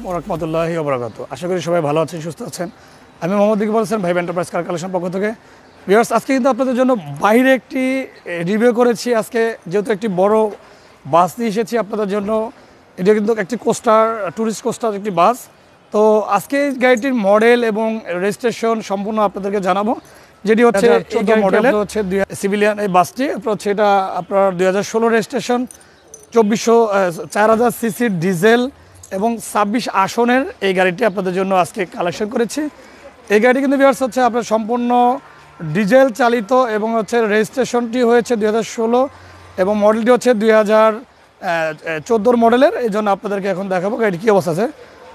আসসালামু আলাইকুম ওয়া রাহমাতুল্লাহি ওয়া বারাকাতুহু। আশা করি সবাই ভালো আছেন, সুস্থ আছেন। আমি মোহাম্মদ ইকবাল হোসেন, ভাই এন্টারপ্রাইজ কার কালেকশন পক্ষ থেকে। ভিউয়ার্স, আজকে কিন্তু আপনাদের জন্য বাইরে একটি রিভিউ করেছি। আজকে যেহেতু একটি বড় বাস নিয়ে এসেছি আপনাদের জন্য। এটা কিন্তু একটি কোস্টার, ট্যুরিস্ট কোস্টার একটি বাস। তো আজকে এই গাড়িটির মডেল এবং রেজিস্ট্রেশন সম্পূর্ণ আপনাদেরকে জানাবো, যেটি হচ্ছে মডেলের হচ্ছে সিভিলিয়ান এই বাসটি। আপনার হচ্ছে এটা আপনার 2016 রেজিস্ট্রেশন, 4000 সিসির ডিজেল এবং 26 আসনের এই গাড়িটি আপনাদের জন্য আজকে কালেকশন করেছি। এই গাড়িটি কিন্তু ভিউয়ার্স হচ্ছে আপনার সম্পূর্ণ ডিজেল চালিত এবং হচ্ছে রেজিস্ট্রেশনটি হয়েছে 2016 এবং মডেলটি হচ্ছে 2014 মডেলের। এই জন্য আপনাদেরকে এখন দেখাবো গাড়িটি কী অবস্থা আছে।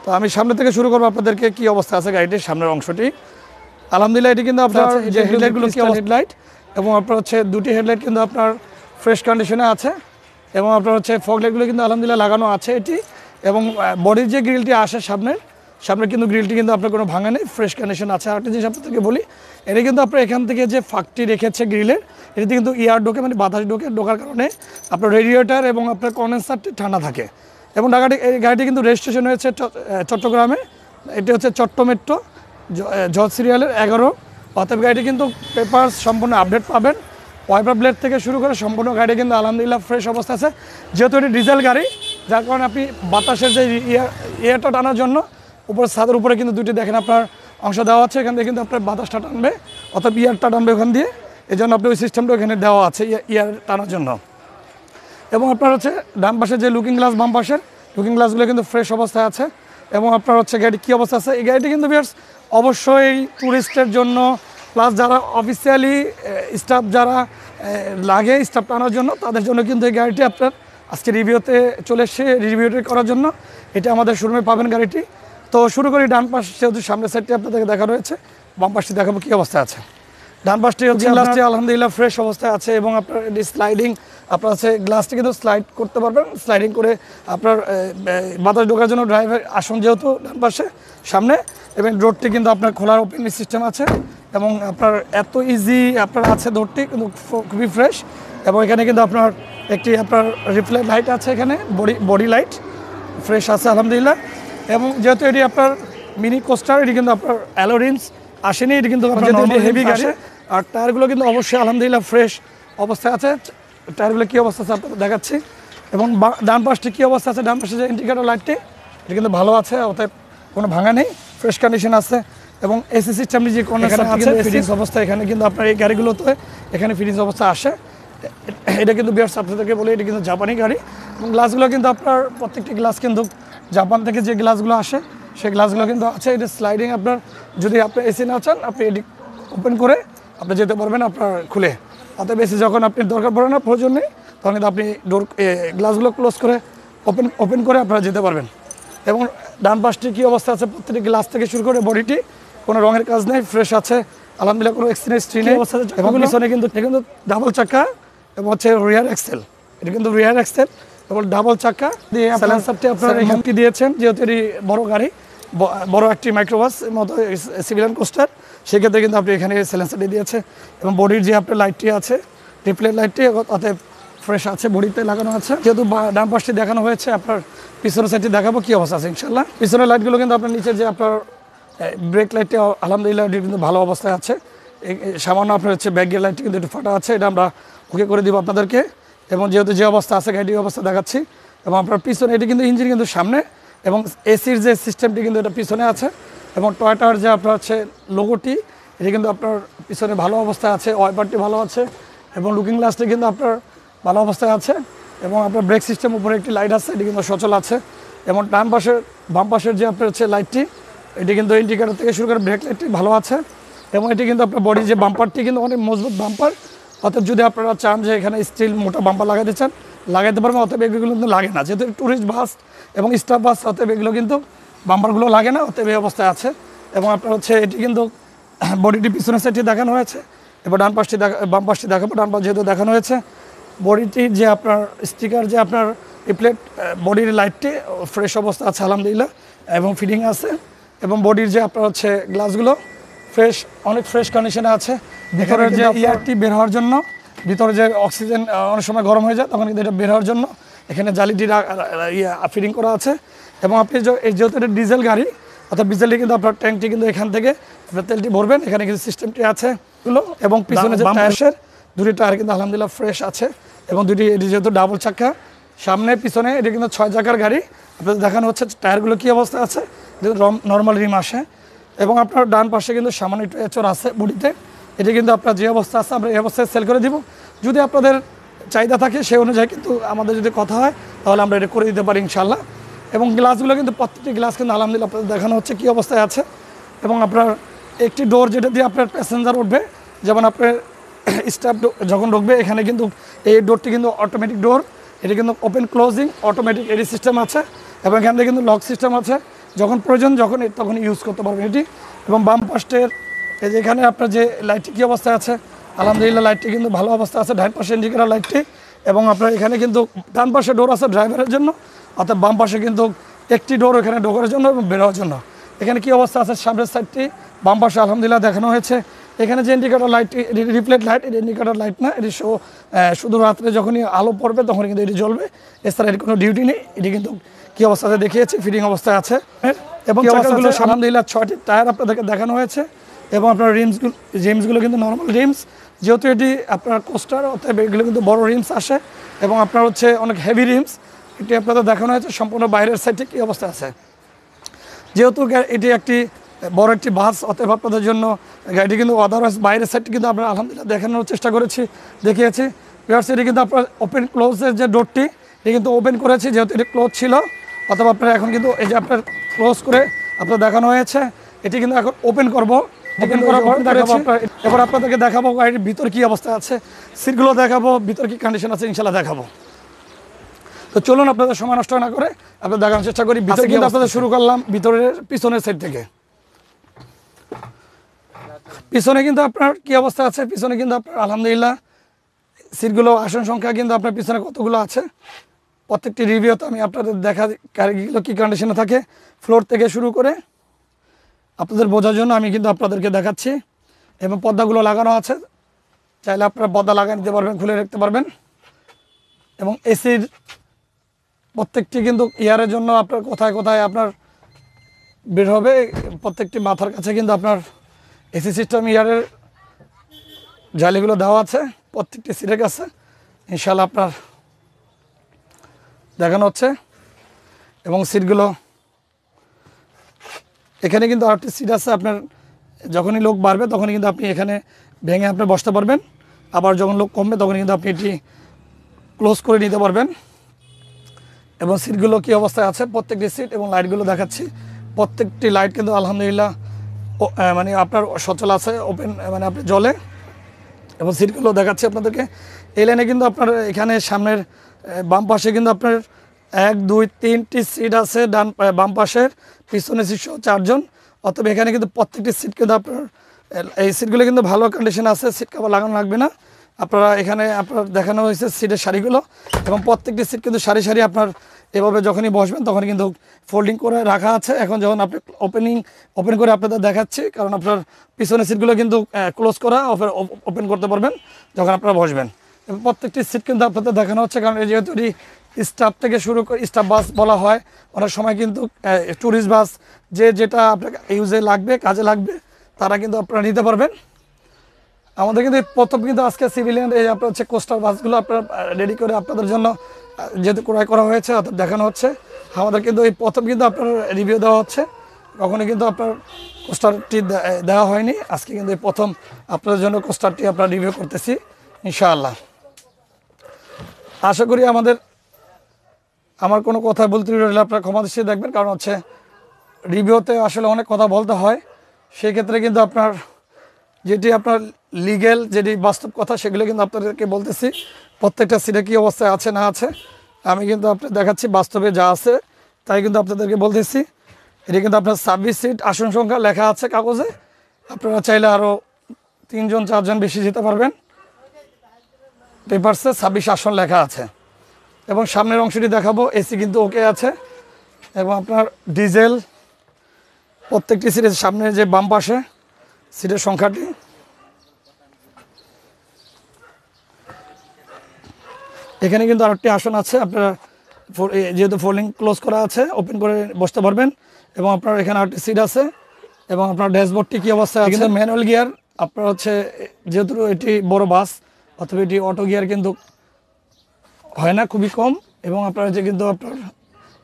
তো আমি সামনে থেকে শুরু করবো আপনাদেরকে কী অবস্থা আছে গাড়িটির সামনের অংশটি। আলহামদুলিল্লাহ, এটি কিন্তু আপনার যে হেডলাইটগুলো কি হেডলাইট এবং আপনার হচ্ছে দুটি হেডলাইট কিন্তু আপনার ফ্রেশ কন্ডিশনে আছে এবং আপনার হচ্ছে ফগ লাইটগুলো কিন্তু আলহামদুলিল্লাহ লাগানো আছে এটি। এবং বডির যে গ্রিলটি আসে সামনের কিন্তু গ্রিলটি কিন্তু আপনার কোনো ভাঙা নেই, ফ্রেশ কন্ডিশন আছে। আরেকটি জিনিস আপনাদেরকে বলি, এটা কিন্তু আপনার এখান থেকে যে ফাঁকটি রেখেছে গ্রিলের, এটিতে কিন্তু এয়ার ঢোকে, মানে বাতাস ঢোকার কারণে আপনার রেডিয়েটার এবং আপনার কন্ডেন্সারটি ঠান্ডা থাকে। এবং এই গাড়িটি কিন্তু রেজিস্ট্রেশন হয়েছে চট্টগ্রামে। এটি হচ্ছে চট্ট মেট্রো জজ সিরিয়ালের 11। অতএব গাড়িটি কিন্তু পেপারস সম্পূর্ণ আপডেট পাবেন। ওয়াইপার ব্লেড থেকে শুরু করে সম্পূর্ণ গাড়ি কিন্তু আলহামদুলিল্লাহ ফ্রেশ অবস্থা আছে। যেহেতু এটি ডিজেল গাড়ি, যার কারণে আপনি বাতাসের যে এয়ারটা টানার জন্য ছাদের উপরে কিন্তু দুটি দেখেন আপনার অংশ দেওয়া আছে, এখান থেকে কিন্তু আপনার বাতাসটা টানবে, অথবা ইয়ারটা টানবে ওখান দিয়ে। এই জন্য আপনি ওই সিস্টেমটা এখানে দেওয়া আছে ইয়ার টানার জন্য। এবং আপনার হচ্ছে ডান পাশে যে লুকিং গ্লাস, বাম পাশের লুকিং গ্লাসগুলো কিন্তু ফ্রেশ অবস্থায় আছে। এবং আপনার হচ্ছে গাড়ি কী অবস্থা আছে, এই গাড়িটি কিন্তু ভিউয়ার্স অবশ্যই ট্যুরিস্টের জন্য, প্লাস যারা অফিসিয়ালি স্টাফ যারা লাগে স্টাফ টানার জন্য, তাদের জন্য কিন্তু এই গাড়িটি আপনার আজকে রিভিউতে চলে এসছে। রিভিউটি করার জন্য এটা আমাদের শোরুমে পাবেন গাড়িটি। তো শুরু করি ডান পাশ, যেহেতু সামনের সাইডটি আপনাদেরকে দেখা রয়েছে, বাম পাশটি দেখাবো কী অবস্থা আছে। ডান পাশটি হচ্ছে গ্লাসটি আলহামদুলিল্লাহ ফ্রেশ অবস্থায় আছে এবং আপনার এটি স্লাইডিং, আপনার হচ্ছে গ্লাসটি কিন্তু স্লাইড করতে পারবেন। স্লাইডিং করে আপনার বাতাস ঢোকার জন্য ড্রাইভার আসন যেহেতু ডান পাশে সামনে, এবং ডোরটি কিন্তু আপনার খোলার ওপেন সিস্টেম আছে এবং আপনার এত ইজি আপনার আছে ডোরটি কিন্তু খুবই ফ্রেশ। এবং এখানে কিন্তু আপনার একটি আপনার রিফ্লেক্ট লাইট আছে, এখানে বডি লাইট ফ্রেশ আছে আলহামদুলিল্লাহ। এবং যেহেতু এটি আপনার মিনি কোস্টার, এটি কিন্তু আপনার অ্যালোরিন্স আসেনি, এটি কিন্তু হেভি গাড়ি। আর টায়ারগুলো কিন্তু অবশ্যই আলহামদুলিল্লাহ ফ্রেশ অবস্থায় আছে। টায়ারগুলো কী অবস্থা আছে আপনাদের দেখাচ্ছি। এবং ডান পাশটি কী অবস্থা আছে, ডান পাশে যে ইন্ডিকেটর লাইটটি, এটা কিন্তু ভালো আছে, অতএব কোনো ভাঙা নেই, ফ্রেশ কন্ডিশন আছে। এবং এসি সিস্টেমটি যে কন্ডিশন আছে ফিটিংস অবস্থা, এখানে কিন্তু আপনার এই গাড়িগুলোতে এখানে ফিটিংস অবস্থা আসে। এটা কিন্তু ভিউয়ার্স আপনাদেরকে বলে, এটা কিন্তু জাপানি গাড়ি। এবং গ্লাসগুলো কিন্তু আপনার প্রত্যেকটি গ্লাস কিন্তু জাপান থেকে যে গ্লাসগুলো আসে সেই গ্লাসগুলো কিন্তু আছে। এটা স্লাইডিং, আপনার যদি আপনি এসি না চান আপনি এটি ওপেন করে আপনি যেতে পারবেন আপনার খুলে। অতএব এসি যখন আপনি দরকার পড়ে না, প্রয়োজন নেই, তখন কিন্তু আপনি গ্লাসগুলো ক্লোজ করে ওপেন করে আপনারা যেতে পারবেন। এবং ডান পাশটি কী অবস্থা আছে, প্রত্যেকটি গ্লাস থেকে শুরু করে বডিটি কোনো রঙের কাজ নেই, ফ্রেশ আছে আলহামদুলিল্লাহ, কোনো এক্সিডেন্ট হিস্ট্রি নেই। এবং পিছনে কিন্তু ডাবল চাকা এবং হচ্ছে রিয়ার এক্সেল, এটা কিন্তু রিয়ার এক্সেল এবং ডাবল চাকা দিয়ে সাইলেন্সারটি আপনার মুক্তি দিয়েছেন। যেহেতু এটি বড় গাড়ি, বড় একটি মাইক্রোবাস মতো সিভিলিয়ান কোস্টার, সেক্ষেত্রে কিন্তু আপনি এখানে সাইলেন্সারটি দিয়েছে। এবং বডির যে আপনার লাইটটি আছে, রিফ্লেক্ট লাইটটি অতএব ফ্রেশ আছে, বডিতে লাগানো আছে। যেহেতু ডান পাশটি দেখানো হয়েছে, আপনার পিছনের সাইডটি দেখাবো কী অবস্থা আছে ইনশাল্লাহ। পিছনের লাইটগুলো কিন্তু আপনার নিচের যে আপনার ব্রেক লাইটটি আলহামদুলিল্লাহ কিন্তু ভালো অবস্থায় আছে। সামান্য আপনার হচ্ছে ব্যাগের লাইটটি কিন্তু একটু ফাটা আছে, এটা আমরা ওকে করে দিব আপনাদেরকে। এবং যেহেতু যে অবস্থা আছে গাড়িটির অবস্থা দেখাচ্ছি। এবং আপনার পিছনে এটি কিন্তু ইঞ্জিন কিন্তু সামনে, এবং এসির যে সিস্টেমটি কিন্তু এটা পিছনে আছে। এবং টয়োটার যে আপনার হচ্ছে লোগোটি, এটি কিন্তু আপনার পিছনে ভালো অবস্থায় আছে, ওয়াইপারটি ভালো আছে এবং লুকিং গ্লাসটি কিন্তু আপনার ভালো অবস্থায় আছে। এবং আপনার ব্রেক সিস্টেম উপরে একটি লাইট আছে, এটি কিন্তু সচল আছে। এবং বাম পাশের যে আপনার হচ্ছে লাইটটি, এটি কিন্তু ইন্ডিকেটর থেকে শুরু করে ব্রেক লাইটটি ভালো আছে। এবং এটি কিন্তু আপনার বডি যে বাম্পারটি কিন্তু অনেক মজবুত বাম্পার। অতএব যদি আপনারা চান যে এখানে স্টিল মোটা বাম্পার লাগাতে চান, লাগাইতে পারবেন। অতএব এগুলো কিন্তু লাগে না, যেহেতু ট্যুরিস্ট বাস এবং স্টাফ বাস, অতএব এগুলো কিন্তু বাম্পারগুলো লাগে না, অতএব এই অবস্থায় আছে। এবং আপনার হচ্ছে এটি কিন্তু বডিটি পিছনের সাইডটি দেখানো হয়েছে। এবার বাম পাশটি দেখাবো। ডান পাশ যেহেতু দেখানো হয়েছে, বডিটির যে আপনার স্টিকার যে আপনার রিফ্লেক্ট বডির লাইটটি ফ্রেশ অবস্থা আছে আলহামদুলিল্লাহ, এবং ফিটিং আছে। এবং বডির যে আপনার হচ্ছে গ্লাসগুলো ফ্রেশ, অনেক ফ্রেশ কন্ডিশনে আছে। ভিতরের যে এয়ারটি বের হওয়ার জন্য, ভিতরে যে অক্সিজেন অনেক সময় গরম হয়ে যায়, তখন কিন্তু এটা বের হওয়ার জন্য এখানে জালিটি ফিটিং করা আছে। এবং আপনি যেহেতু এটা ডিজেল গাড়ি, অর্থাৎ ডিজেলটি কিন্তু আপনার ট্যাঙ্কটি কিন্তু এখান থেকে আপনার তেলটি ভরবেন, এখানে কিন্তু সিস্টেমটি আছে এগুলো। এবং পিছনে যে টায়ারের দুটি টায়ার কিন্তু আলহামদুলিল্লাহ ফ্রেশ আছে, এবং দুটি এটি যেহেতু ডাবল চাকা, সামনে পিছনে এটি কিন্তু 6 চাকার গাড়ি। আপনাদের দেখানো হচ্ছে টায়ারগুলো কী অবস্থা আছে, নর্মাল রিম আসে। এবং আপনার ডান পাশে কিন্তু সামান্য একটু এঁচড় আছে বডিতে, এটি কিন্তু আপনার যে অবস্থা আছে আমরা এই অবস্থায় সেল করে দিব। যদি আপনাদের চাহিদা থাকে সেই অনুযায়ী কিন্তু আমাদের যদি কথা হয় তাহলে আমরা এটা করে দিতে পারি ইনশাল্লাহ। এবং গ্লাসগুলো কিন্তু প্রত্যেকটি গ্লাস কিন্তু আলহামদুলিল্লাহ আপনাদের দেখানো হচ্ছে কী অবস্থায় আছে। এবং আপনার একটি ডোর যেটা দিয়ে আপনার প্যাসেঞ্জার উঠবে, যেমন আপনার স্টাফ যখন ঢুকবে এখানে কিন্তু এই ডোরটি কিন্তু অটোমেটিক ডোর, এটি কিন্তু ওপেন ক্লোজিং অটোমেটিক এডি সিস্টেম আছে। এবং এখান থেকে কিন্তু লক সিস্টেম আছে, যখন প্রয়োজন তখন ইউজ করতে পারবেন এটি। এবং বাম পাশের এই যে এখানে আপনার যে লাইটটি কী অবস্থায় আছে, আলহামদুলিল্লাহ লাইটটি কিন্তু ভালো অবস্থা আছে, ডান পাশে ইন্ডিকেটার লাইটটি। এবং আপনার এখানে কিন্তু ডান পাশে ডোর আছে ড্রাইভারের জন্য, অর্থাৎ বাম পাশে কিন্তু একটি ডোর এখানে ঢোকার জন্য এবং বেরোয়ার জন্য। এখানে কী অবস্থা আছে, সামনের সাইডটি বাম পাশে আলহামদুলিল্লাহ দেখানো হয়েছে। এখানে যে ইন্ডিকেটার লাইটটি, রিফ্লেক্ট লাইট, এটি ইন্ডিকেটার লাইট না, এটি শুধু রাত্রে যখনই আলো পড়বে তখন কিন্তু এটি জ্বলবে, এছাড়া এর কোনো ডিউটি নেই। এটি কিন্তু কী অবস্থাতে দেখিয়েছি, ফিটিং অবস্থায় আছে। এবং চাকাগুলো আলহামদুলিল্লাহ 6টি টায়ার আপনাদেরকে দেখানো হয়েছে। এবং আপনার রিমসগুলো কিন্তু নর্মাল রিমস, যেহেতু এটি আপনার কোস্টার, অর্থাৎ এগুলো কিন্তু বড় রিমস আসে। এবং আপনার হচ্ছে অনেক হেভি রিমস, এটি আপনাদের দেখানো হয়েছে। সম্পূর্ণ বাইরের সাইডে কী অবস্থা আছে, যেহেতু এটি একটি বড় একটি বাস, অতএব আপনাদের জন্য গাড়িটি কিন্তু আদারওয়াইজ বাইরের সাইডটি কিন্তু আমরা আলহামদুলিল্লাহ দেখানোর চেষ্টা দেখিয়েছি। এটি কিন্তু আপনার ওপেন ক্লোজের যে ডোরটি, এটি কিন্তু ওপেন করেছি, যেহেতু এটি ক্লোজ ছিল, অথবা আপনার এখন কিন্তু এই যে আপনার ক্লোজ করে আপনার দেখানো হয়েছে। এটি কিন্তু এখন ওপেন করবো, ওপেন করার পর এবার আপনাদেরকে দেখাবো গাড়ির ভিতর কী অবস্থা আছে, সিটগুলো দেখাবো, ভিতর কী কন্ডিশন আছে ইনশাল্লাহ দেখাবো। তো চলুন আপনাদের সময় নষ্ট না করে আপনাদের দেখানোর চেষ্টা করি। ভিতরে কিন্তু আপনাদের শুরু করলাম ভিতরের পিছনের সাইড থেকে। পিছনে কিন্তু আপনার কী অবস্থা আছে, পিছনে কিন্তু আপনার আলহামদুলিল্লাহ সিটগুলো, আসন সংখ্যা কিন্তু আপনার পিছনে কতগুলো আছে প্রত্যেকটি রিভিউতে আমি আপনাদের গাড়িগুলো কী কন্ডিশনে থাকে ফ্লোর থেকে শুরু করে আপনাদের বোঝার জন্য আমি কিন্তু আপনাদেরকে দেখাচ্ছি। এবং পর্দাগুলো লাগানো আছে, চাইলে আপনারা পর্দা লাগিয়ে নিতে পারবেন, খুলে রাখতে পারবেন। এবং এসির প্রত্যেকটি কিন্তু ইয়ারের জন্য আপনার কোথায় কোথায় আপনার বের হবে, প্রত্যেকটি মাথার কাছে কিন্তু আপনার এসি সিস্টেম ইয়ারের জালিগুলো দেওয়া আছে প্রত্যেকটি সিটের কাছে, ইনশাল্লাহ আপনার দেখানো হচ্ছে। এবং সিটগুলো এখানে কিন্তু আরেকটি সিট আছে, আপনার যখনই লোক বাড়বে তখনই কিন্তু আপনি এখানে ভেঙে আপনি বসতে পারবেন, আবার যখন লোক কমবে তখন কিন্তু আপনি এটি ক্লোজ করে নিতে পারবেন। এবং সিটগুলো কী অবস্থায় আছে প্রত্যেকটি সিট, এবং লাইটগুলো দেখাচ্ছি, প্রত্যেকটি লাইট কিন্তু আলহামদুলিল্লাহ মানে আপনার সচল আছে, ওপেন মানে আপনি জ্বলে। এবং সিটগুলো দেখাচ্ছি আপনাদেরকে। এই লাইনে কিন্তু আপনার এখানে সামনের বাম পাশে কিন্তু আপনার 1 2 3টি সিট আছে, বাম পাশের, পিছনে সিট 4 জন। অতএব এখানে কিন্তু প্রত্যেকটি সিট কিন্তু আপনার এই সিটগুলো কিন্তু ভালো কন্ডিশন আছে, সিট কভার লাগানো লাগবে না। আপনারা এখানে আপনার দেখানো হয়েছে সিটের সারিগুলো, এবং প্রত্যেকটি সিট কিন্তু সারি সারি আপনার এভাবে যখনই বসবেন তখন কিন্তু ফোল্ডিং করে রাখা আছে। এখন যখন আপনি ওপেন করে আপনাদের দেখাচ্ছি, কারণ আপনার পিছনের সিটগুলো কিন্তু ক্লোজ করা, ওপেন করতে পারবেন যখন আপনারা বসবেন। এবং প্রত্যেকটি সিট কিন্তু আপনাদের দেখানো হচ্ছে, কারণ যেহেতু স্টাফ থেকে শুরু করে স্টাফ বাস বলা হয়, অনেক সময় কিন্তু ট্যুরিস্ট বাস যেটা আপনার ইউজে লাগবে, কাজে লাগবে, তারা কিন্তু আপনারা নিতে পারবেন। আমাদের কিন্তু প্রথম কিন্তু আজকে সিভিলিয়ান এই আপনার হচ্ছে কোস্টার বাসগুলো আপনার রেডি করে আপনাদের জন্য যেহেতু ক্রয় করা হয়েছে, অর্থাৎ দেখানো হচ্ছে। আমাদের কিন্তু এই প্রথম কিন্তু আপনার রিভিউ দেওয়া হচ্ছে, কখনই কিন্তু আপনার কোস্টারটি দেওয়া হয়নি। আজকে কিন্তু এই প্রথম আপনাদের জন্য কোস্টারটি আপনার রিভিউ করতেছি ইনশাআল্লাহ। আশা করি আমার কোনো কথা বলতে রইলে আপনারা ক্ষমা দৃষ্টিতে দেখবেন, কারণ হচ্ছে রিভিউতে আসলে অনেক কথা বলতে হয়। সেই ক্ষেত্রে কিন্তু আপনার যেটি আপনার লিগ্যাল যেটি বাস্তব কথা সেগুলো কিন্তু আপনাদেরকে বলতেছি, প্রত্যেকটা সিটে কী অবস্থায় আছে না আছে আমি কিন্তু আপনাদের দেখাচ্ছি, বাস্তবে যা আছে তাই কিন্তু আপনাদেরকে বলতেছি। এটি কিন্তু আপনার 26 সিট, আসন সংখ্যা লেখা আছে কাগজে, আপনারা চাইলে আরও 3 জন 4 জন বেশি যেতে পারবেন, পেপারসে 26 আসন লেখা আছে। এবং সামনের অংশটি দেখাবো, এসি কিন্তু ওকে আছে, এবং আপনার ডিজেল প্রত্যেকটি সিটের সামনে যে বাম পাশে সিটের সংখ্যাটি, এখানে কিন্তু আরেকটি আসন আছে, আপনারা যেহেতু ফোল্ডিং ক্লোজ করা আছে, ওপেন করে বসতে পারবেন। এবং আপনার এখানে আরেকটি সিট আছে এবং আপনার ড্যাশবোর্ডটি কী অবস্থায় আছে, কিন্তু ম্যানুয়াল গিয়ার। আপনার হচ্ছে যেহেতু এটি বড় বাস অথবা এটি অটো গিয়ার কিন্তু হয় না, খুবই কম। এবং আপনার যে কিন্তু আপনার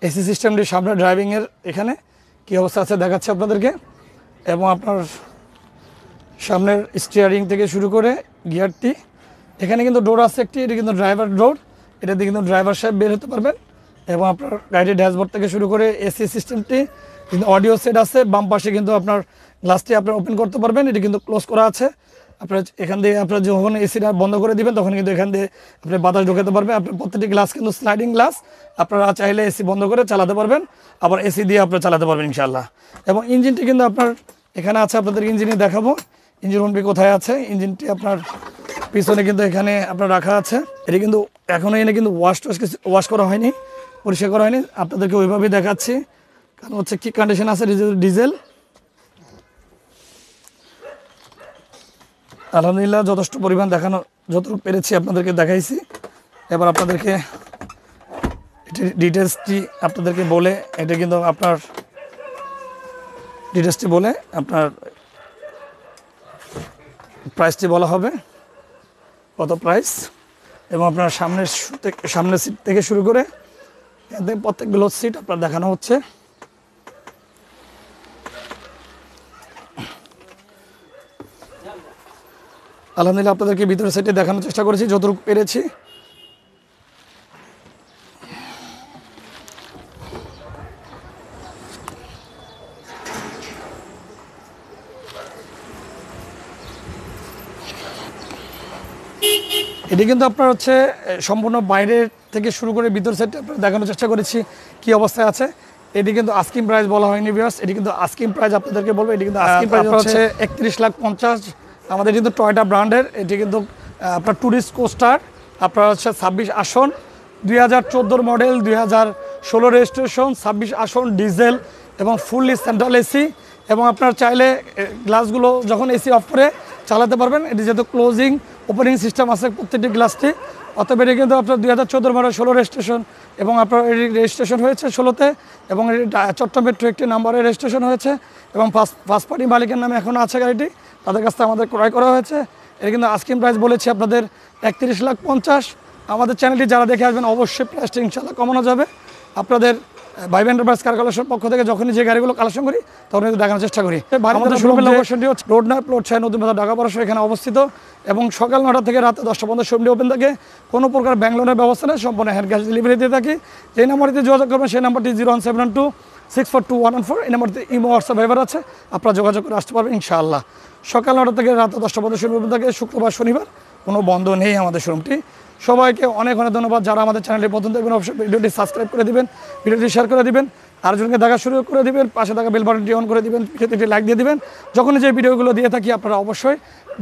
এসি সিস্টেমটি সামনে ড্রাইভিংয়ের এখানে কী অবস্থা আছে দেখাচ্ছে আপনাদেরকে। এবং আপনার সামনের স্টিয়ারিং থেকে শুরু করে গিয়ারটি, এখানে কিন্তু ডোর আছে একটি, এটি কিন্তু ড্রাইভার ডোর, এটা দিয়ে কিন্তু ড্রাইভার সাহেব বের হতে পারবেন। এবং আপনার গাড়ির ড্যাশবোর্ড থেকে শুরু করে এসি সিস্টেমটি কিন্তু অডিও সেট আছে। বাম পাশে কিন্তু আপনার গ্লাসটি আপনার ওপেন করতে পারবেন, এটি কিন্তু ক্লোজ করা আছে। আপনার এখান দিয়ে আপনার যখন এসিটা বন্ধ করে দিবেন তখন কিন্তু এখান দিয়ে আপনি বাতাস ঢোকাতে পারবেন। আপনার প্রত্যেকটি গ্লাস কিন্তু স্লাইডিং গ্লাস, আপনারা চাইলে এসি বন্ধ করে চালাতে পারবেন, আবার এসি দিয়ে আপনারা চালাতে পারবেন ইনশাআল্লাহ। এবং ইঞ্জিনটি কিন্তু আপনার এখানে আছে, আপনাদের ইঞ্জিনই দেখাবো। ইঞ্জিন রুমটি কোথায় আছে, ইঞ্জিনটি আপনার পিছনে কিন্তু এখানে আপনার রাখা আছে। এটি কিন্তু এখনও এনে কিন্তু ওয়াশ করা হয়নি, পরিষ্কার করা হয়নি, আপনাদেরকে ওইভাবেই দেখাচ্ছি। কারণ হচ্ছে কি কন্ডিশন আছে ডিজেল। আলহামদুলিল্লাহ যথেষ্ট পরিমাণ দেখানো যতটুকু পেরেছি আপনাদেরকে দেখাইছি। এবার আপনাদেরকে এটির ডিটেলসটি আপনাদেরকে বলে, এটা কিন্তু আপনার ডিটেলসটি বলে আপনার প্রাইসটি বলা হবে, কত প্রাইস। এবং আপনার সামনের সিট থেকে শুরু করে প্রত্যেকগুলো সিট আপনার দেখানো হচ্ছে। আলহামদুলিল্লাহ আপনাদেরকে ভিতরের সাইডে দেখানোর চেষ্টা করেছি যতটুকু পেরেছি। এটি কিন্তু আপনার হচ্ছে সম্পূর্ণ বাইরের থেকে শুরু করে ভিতর সাইডে আপনার দেখানোর চেষ্টা করেছি কি অবস্থায় আছে। এটি কিন্তু আস্কিং প্রাইস বলা হয়নি ভিউয়ার্স, এটি কিন্তু আস্কিং প্রাইস আপনাদেরকে বলবো। এটি কিন্তু আস্কিং প্রাইস হচ্ছে 31,50,000। আমাদের কিন্তু টয়োটা ব্র্যান্ডের, এটি কিন্তু আপনার ট্যুরিস্ট কোস্টার, আপনার হচ্ছে 26 আসন, 2014 মডেল, 2016 রেজিস্ট্রেশন, 26 আসন, ডিজেল এবং ফুললি সেন্ট্রাল এসি। এবং আপনার চাইলে গ্লাসগুলো যখন এসি অফ করে চালাতে পারবেন। এটি যেহেতু ক্লোজিং ওপেনিং সিস্টেম আছে প্রত্যেকটি গ্লাসটি, অতএব এটি কিন্তু আপনার 2014 মডেল, 16 রেজিস্ট্রেশন। এবং আপনার এটি রেজিস্ট্রেশন হয়েছে 16তে, এবং এটি চট্টগ্রাম মেট্রো একটি নাম্বারে রেজিস্ট্রেশন হয়েছে। এবং ফার্স্ট পার্টি মালিকের নামে এখনও আছে গাড়িটি, তাদের কাছ থেকে আমাদের ক্রয় করা হয়েছে। এর কিন্তু আস্কিং প্রাইস বলেছি আপনাদের 31,50,000। আমাদের চ্যানেলটি যারা দেখে আসবেন অবশ্যই প্রাইসটা ইনশাআল্লাহ কমানো যাবে। আপনাদের ভাই এন্টারপ্রাইজ কার কালেকশন পক্ষ থেকে যখনই যে গাড়িগুলো কালেকশন করি তখন কিন্তু দেখানোর চেষ্টা করি। আমাদের শোরুমের লোকেশনটি হচ্ছে রোড 9 প্লট 6 নতুন বাজার, ঢাকা 1200 এখানে অবস্থিত। এবং সকাল 9টা থেকে রাত 10টা পর্যন্ত শোরুমটি ওপেন থাকে। কোনো প্রকার ব্যাংক লোনের ব্যবস্থা নেই, সম্পূর্ণ হ্যান্ড ক্যাশ ডেলিভারি দিয়ে থাকি। যেই নাম্বারটিতে যোগাযোগ করবেন সেই নাম্বারটি 01712642114। এই নাম্বারটিতে ইমো হোয়াটসঅ্যাপ ভাইবার আছে, আপনারা যোগাযোগ করে আসতে পারবেন ইনশাআল্লাহ। সকাল 9টা থেকে রাত 10টা পর্যন্ত শোরুম ওপেন থাকে, শুক্রবার শনিবার কোনো বন্ধ নেই আমাদের শোরুমটি। সবাইকে অনেক অনেক ধন্যবাদ। যারা আমাদের চ্যানেলটি পছন্দ করবেন অবশ্যই ভিডিওটি সাবস্ক্রাইব করে দিবেন, ভিডিওটি শেয়ার করে দিবেন, আরেকজনকে দেখা শুরু করে দিবেন, পাশে থাকা বেল বাটনটি অন করে দিবেন, ভিডিওটি লাইক দিয়ে দিবেন। যখনই যে ভিডিওগুলো দিয়ে থাকি আপনারা অবশ্যই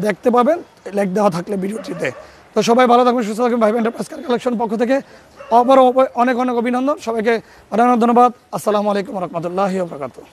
দেখতে পাবেন লাইক দেওয়া থাকলে ভিডিওটিতে। তো সবাই ভালো থাকবেন, সুস্থ থাকবেন। ভাই এন্টারপ্রাইজ কার কালেকশন পক্ষ থেকে আবারও অনেক অনেক অভিনন্দন, সবাইকে অনেক অনেক ধন্যবাদ। আসসালামু আলাইকুম ওয়া রাহমাতুল্লাহি ওয়া বারাকাতুহু।